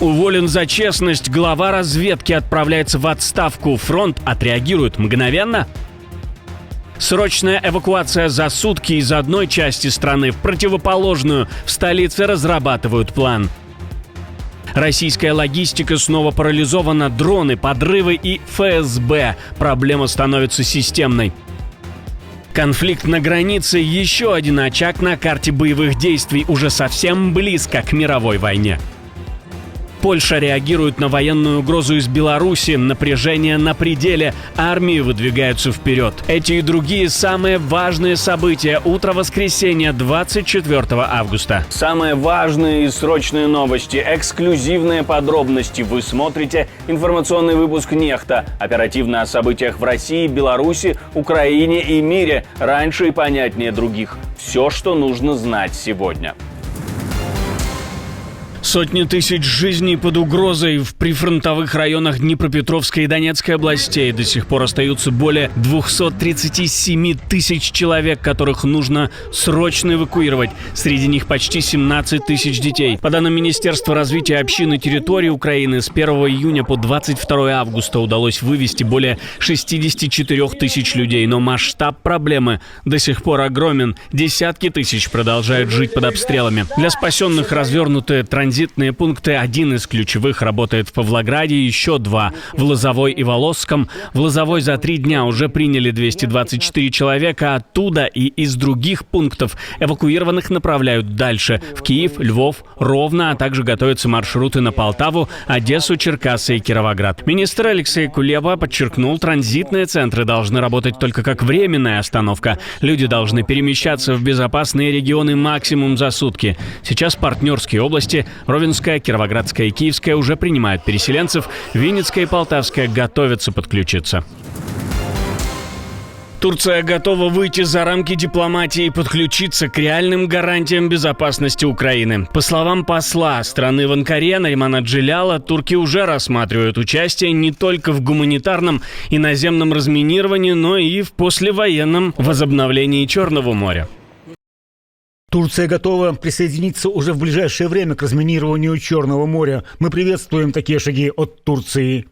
Уволен за честность, глава разведки отправляется в отставку. Фронт отреагирует мгновенно. Срочная эвакуация за сутки из одной части страны в противоположную. В столице разрабатывают план. Российская логистика снова парализована. Дроны, подрывы и ФСБ. Проблема становится системной. Конфликт на границе – еще один очаг на карте боевых действий, уже совсем близко к мировой войне. Польша реагирует на военную угрозу из Беларуси. Напряжение на пределе. Армии выдвигаются вперед. Эти и другие самые важные события. Утро воскресенья, 24 августа. Самые важные и срочные новости. Эксклюзивные подробности. Вы смотрите информационный выпуск «Нехта». Оперативно о событиях в России, Беларуси, Украине и мире. Раньше и понятнее других. Все, что нужно знать сегодня. Сотни тысяч жизней под угрозой. В прифронтовых районах Днепропетровской и Донецкой областей до сих пор остаются более 237 тысяч человек, которых нужно срочно эвакуировать. Среди них почти 17 тысяч детей. По данным Министерства развития общин и территорий Украины, с 1 июня по 22 августа удалось вывести более 64 тысяч людей. Но масштаб проблемы до сих пор огромен. Десятки тысяч продолжают жить под обстрелами. Для спасенных развернуты транзитные пункты. Один из ключевых работает в Павлограде, еще два в Лозовой и Волосском. В Лозовой за 3 дня уже приняли 224 человека. Оттуда и из других пунктов эвакуированных направляют дальше. В Киев, Львов, Ровно, а также готовятся маршруты на Полтаву, Одессу, Черкассы и Кировоград. Министр Алексей Кулеба подчеркнул, транзитные центры должны работать только как временная остановка. Люди должны перемещаться в безопасные регионы максимум за сутки. Сейчас партнерские области Ровенская, Кировоградская и Киевская уже принимают переселенцев. Винницкая и Полтавская готовятся подключиться. Турция готова выйти за рамки дипломатии и подключиться к реальным гарантиям безопасности Украины. По словам посла страны в Анкаре Наримана Джиляла, турки уже рассматривают участие не только в гуманитарном и наземном разминировании, но и в послевоенном возобновлении Черного моря. Турция готова присоединиться уже в ближайшее время к разминированию Черного моря. Мы приветствуем такие шаги от Турции.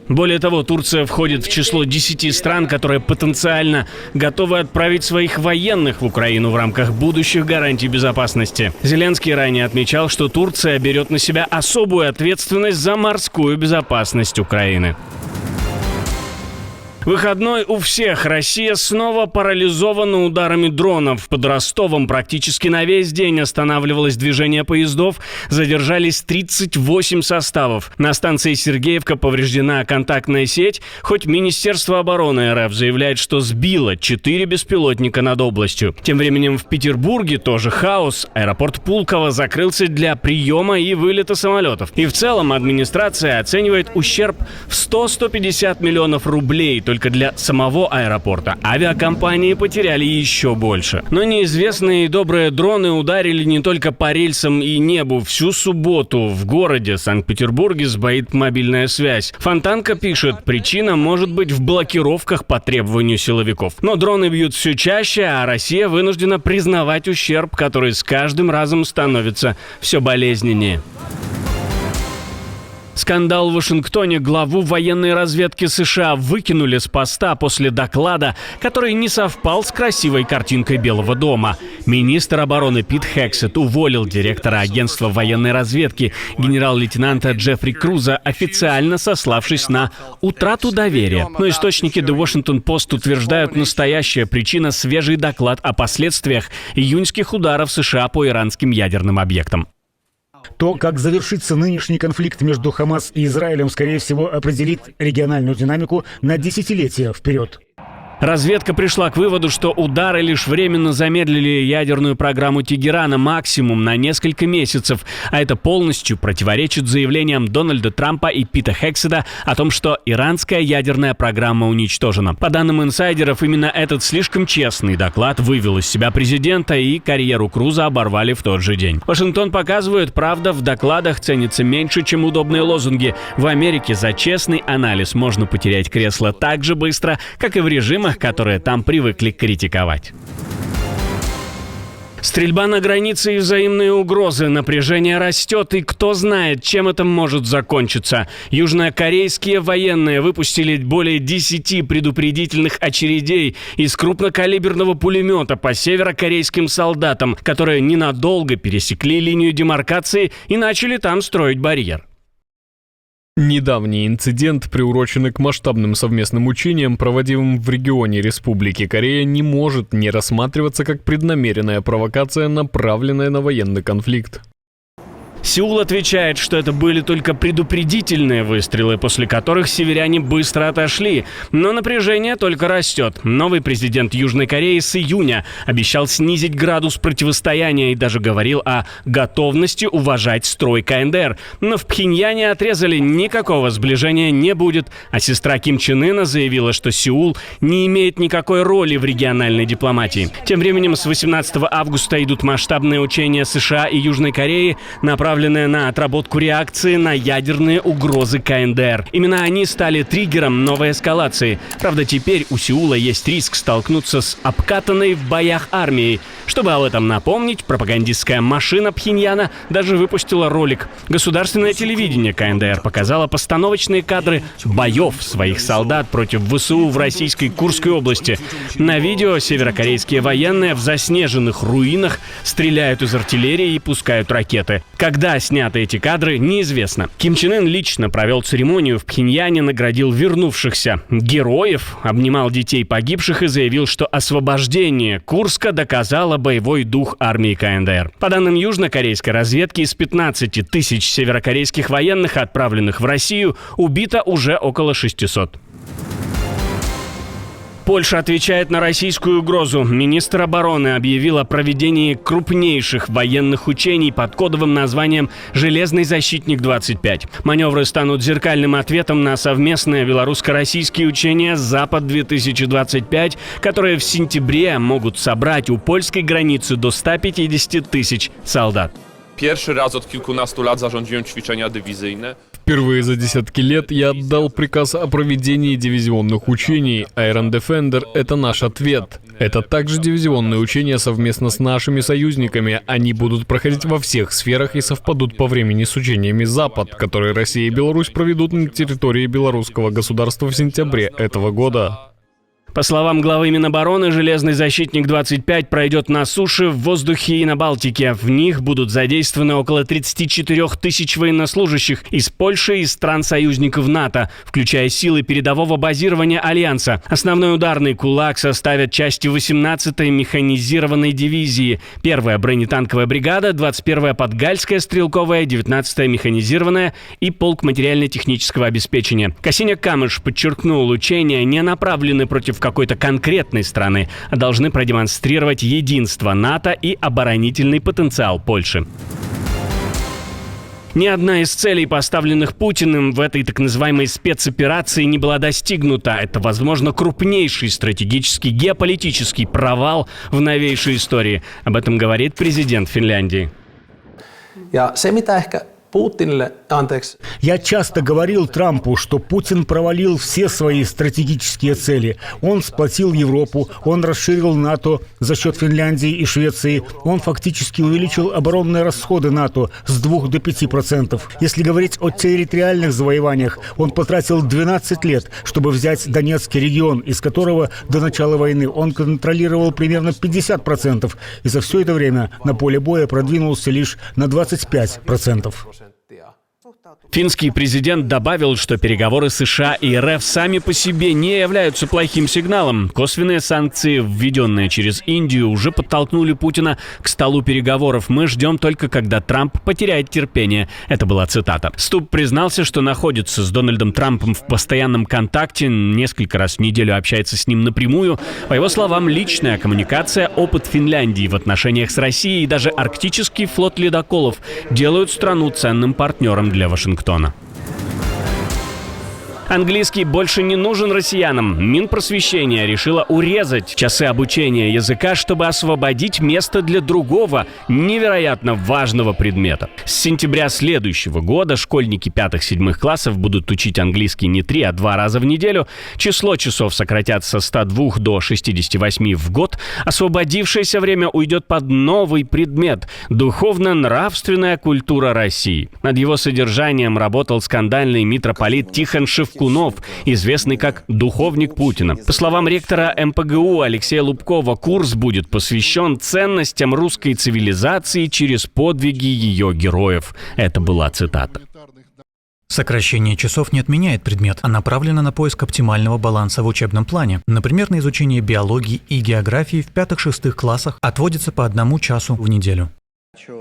Более того, Турция входит в число 10 стран, которые потенциально готовы отправить своих военных в Украину в рамках будущих гарантий безопасности. Зеленский ранее отмечал, что Турция берет на себя особую ответственность за морскую безопасность Украины. Выходной у всех. Россия снова парализована ударами дронов. Под Ростовом практически на весь день останавливалось движение поездов. Задержались 38 составов. На станции Сергеевка повреждена контактная сеть. Хоть Министерство обороны РФ заявляет, что сбило 4 беспилотника над областью. Тем временем в Петербурге тоже хаос. Аэропорт Пулково закрылся для приема и вылета самолетов. И в целом администрация оценивает ущерб в 100-150 миллионов рублей только для самого аэропорта. Авиакомпании потеряли еще больше. Но неизвестные и добрые дроны ударили не только по рельсам и небу. Всю субботу в городе Санкт-Петербурге сбоит мобильная связь. Фонтанка пишет, причина может быть в блокировках по требованию силовиков. Но дроны бьют все чаще, а Россия вынуждена признавать ущерб, который с каждым разом становится все болезненнее. Скандал в Вашингтоне. Главу военной разведки США выкинули с поста после доклада, который не совпал с красивой картинкой Белого дома. Министр обороны Пит Хексет уволил директора агентства военной разведки генерал-лейтенанта Джеффри Круза, официально сославшись на утрату доверия. Но источники The Washington Post утверждают, настоящая причина – свежий доклад о последствиях июньских ударов США по иранским ядерным объектам. То, как завершится нынешний конфликт между Хамас и Израилем, скорее всего, определит региональную динамику на десятилетия вперед. Разведка пришла к выводу, что удары лишь временно замедлили ядерную программу Тегерана максимум на несколько месяцев, а это полностью противоречит заявлениям Дональда Трампа и Пита Хексета о том, что иранская ядерная программа уничтожена. По данным инсайдеров, именно этот слишком честный доклад вывел из себя президента, и карьеру Круза оборвали в тот же день. Вашингтон показывает, правда в докладах ценится меньше, чем удобные лозунги. В Америке за честный анализ можно потерять кресло так же быстро, как и в режимах, которые там привыкли критиковать. Стрельба на границе и взаимные угрозы, напряжение растет, и кто знает, чем это может закончиться. Южнокорейские военные выпустили более 10 предупредительных очередей из крупнокалиберного пулемета по северокорейским солдатам, которые ненадолго пересекли линию демаркации и начали там строить барьер. Недавний инцидент, приуроченный к масштабным совместным учениям, проводимым в регионе Республики Корея, не может не рассматриваться как преднамеренная провокация, направленная на военный конфликт. Сеул отвечает, что это были только предупредительные выстрелы, после которых северяне быстро отошли. Но напряжение только растет. Новый президент Южной Кореи с июня обещал снизить градус противостояния и даже говорил о готовности уважать строй КНДР. Но в Пхеньяне отрезали, никакого сближения не будет. А сестра Ким Чен Ына заявила, что Сеул не имеет никакой роли в региональной дипломатии. Тем временем с 18 августа идут масштабные учения США и Южной Кореи, направленные на отработку реакции на ядерные угрозы КНДР. Именно они стали триггером новой эскалации. Правда, теперь у Сеула есть риск столкнуться с обкатанной в боях армией. Чтобы об этом напомнить, пропагандистская машина Пхеньяна даже выпустила ролик. Государственное телевидение КНДР показало постановочные кадры боев своих солдат против ВСУ в российской Курской области. На видео северокорейские военные в заснеженных руинах стреляют из артиллерии и пускают ракеты. Когда сняты эти кадры, неизвестно. Ким Чен Ын лично провел церемонию в Пхеньяне, наградил вернувшихся героев, обнимал детей погибших и заявил, что освобождение Курска доказало боевой дух армии КНДР. По данным южнокорейской разведки, из 15 тысяч северокорейских военных, отправленных в Россию, убито уже около 600. Польша отвечает на российскую угрозу. Министр обороны объявил о проведении крупнейших военных учений под кодовым названием «Железный защитник-25». Маневры станут зеркальным ответом на совместные белорусско-российские учения «Запад-2025», которые в сентябре могут собрать у польской границы до 150 тысяч солдат. Pierwszy raz od kilkunastu lat zarządziłem ćwiczenia dywizyjne. Впервые за десятки лет я отдал приказ о проведении дивизионных учений. Iron Defender — это наш ответ. Это также дивизионные учения совместно с нашими союзниками. Они будут проходить во всех сферах и совпадут по времени с учениями «Запад», которые Россия и Беларусь проведут на территории белорусского государства в сентябре этого года. По словам главы Минобороны, «Железный защитник-25» пройдет на суше, в воздухе и на Балтике. В них будут задействованы около 34 тысяч военнослужащих из Польши и стран-союзников НАТО, включая силы передового базирования Альянса. Основной ударный кулак составят части 18-й механизированной дивизии, 1-я бронетанковая бригада, 21-я Подгальская стрелковая, 19-я механизированная и полк материально-технического обеспечения. Косиняк-Камыш подчеркнул, учения не направлены против какой-то конкретной страны, а должны продемонстрировать единство НАТО и оборонительный потенциал Польши. Ни одна из целей, поставленных Путиным в этой так называемой спецоперации, не была достигнута. Это, возможно, крупнейший стратегический геополитический провал в новейшей истории. Об этом говорит президент Финляндии. Я часто говорил Трампу, что Путин провалил все свои стратегические цели. Он сплотил Европу, он расширил НАТО за счет Финляндии и Швеции. Он фактически увеличил оборонные расходы НАТО с 2 до 5%. Если говорить о территориальных завоеваниях, он потратил 12 лет, чтобы взять Донецкий регион, из которого до начала войны он контролировал примерно 50%. И за все это время на поле боя продвинулся лишь на 25%. Финский президент добавил, что переговоры США и РФ сами по себе не являются плохим сигналом. Косвенные санкции, введенные через Индию, уже подтолкнули Путина к столу переговоров. Мы ждем только, когда Трамп потеряет терпение. Это была цитата. Стуб признался, что находится с Дональдом Трампом в постоянном контакте, несколько раз в неделю общается с ним напрямую. По его словам, личная коммуникация, опыт Финляндии в отношениях с Россией и даже арктический флот ледоколов делают страну ценным партнером для Вашингтона. Английский больше не нужен россиянам. Минпросвещение решило урезать часы обучения языка, чтобы освободить место для другого, невероятно важного предмета. С сентября следующего года школьники 5-7 классов будут учить английский не 3, а 2 раза в неделю. Число часов сократят со 102 до 68 в год. Освободившееся время уйдет под новый предмет – духовно-нравственная культура России. Над его содержанием работал скандальный митрополит Тихон Шевкунов, известный как «духовник Путина». По словам ректора МПГУ Алексея Лубкова, курс будет посвящен ценностям русской цивилизации через подвиги ее героев. Это была цитата. Сокращение часов не отменяет предмет, а направлено на поиск оптимального баланса в учебном плане. Например, на изучение биологии и географии в 5-6 классах отводится по 1 часу в неделю.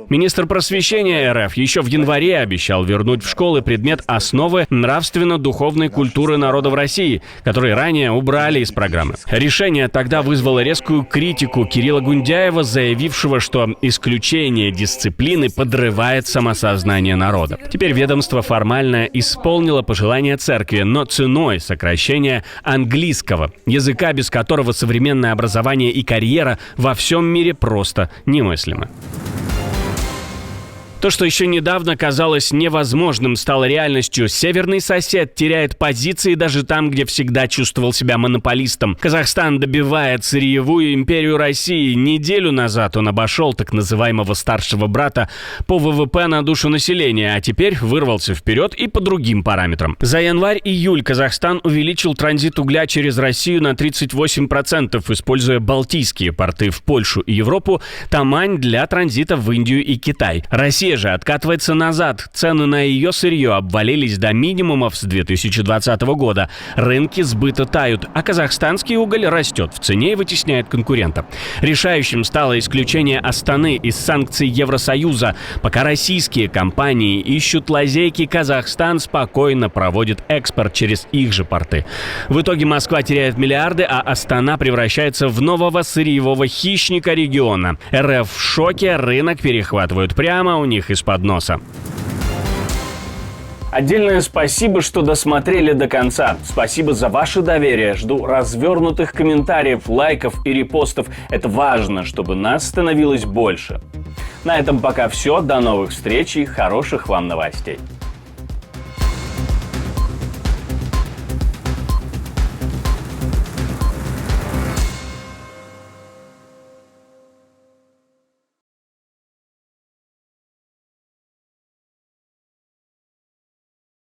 Министр просвещения РФ еще в январе обещал вернуть в школы предмет «Основы нравственно-духовной культуры народа в России», который ранее убрали из программы. Решение тогда вызвало резкую критику Кирилла Гундяева, заявившего, что исключение дисциплины подрывает самосознание народа. Теперь ведомство формально исполнило пожелание церкви, но ценой сокращения английского, языка, без которого современное образование и карьера во всем мире просто немыслимы. То, что еще недавно казалось невозможным, стало реальностью. Северный сосед теряет позиции даже там, где всегда чувствовал себя монополистом. Казахстан добивает сырьевую империю России. Неделю назад он обошел так называемого старшего брата по ВВП на душу населения, а теперь вырвался вперед и по другим параметрам. За январь-июль Казахстан увеличил транзит угля через Россию на 38%, используя балтийские порты в Польшу и Европу, Тамань для транзита в Индию и Китай. Россия же откатывается назад. Цены на ее сырье обвалились до минимумов с 2020 года. Рынки сбыта тают, а казахстанский уголь растет в цене и вытесняет конкурента. Решающим стало исключение Астаны из санкций Евросоюза. Пока российские компании ищут лазейки, Казахстан спокойно проводит экспорт через их же порты. В итоге Москва теряет миллиарды, а Астана превращается в нового сырьевого хищника региона. РФ в шоке, рынок перехватывают прямо у них из-под носа. Отдельное спасибо, что досмотрели до конца. Спасибо за ваше доверие. Жду развернутых комментариев, лайков и репостов. Это важно, чтобы нас становилось больше. На этом пока все. До новых встреч и хороших вам новостей.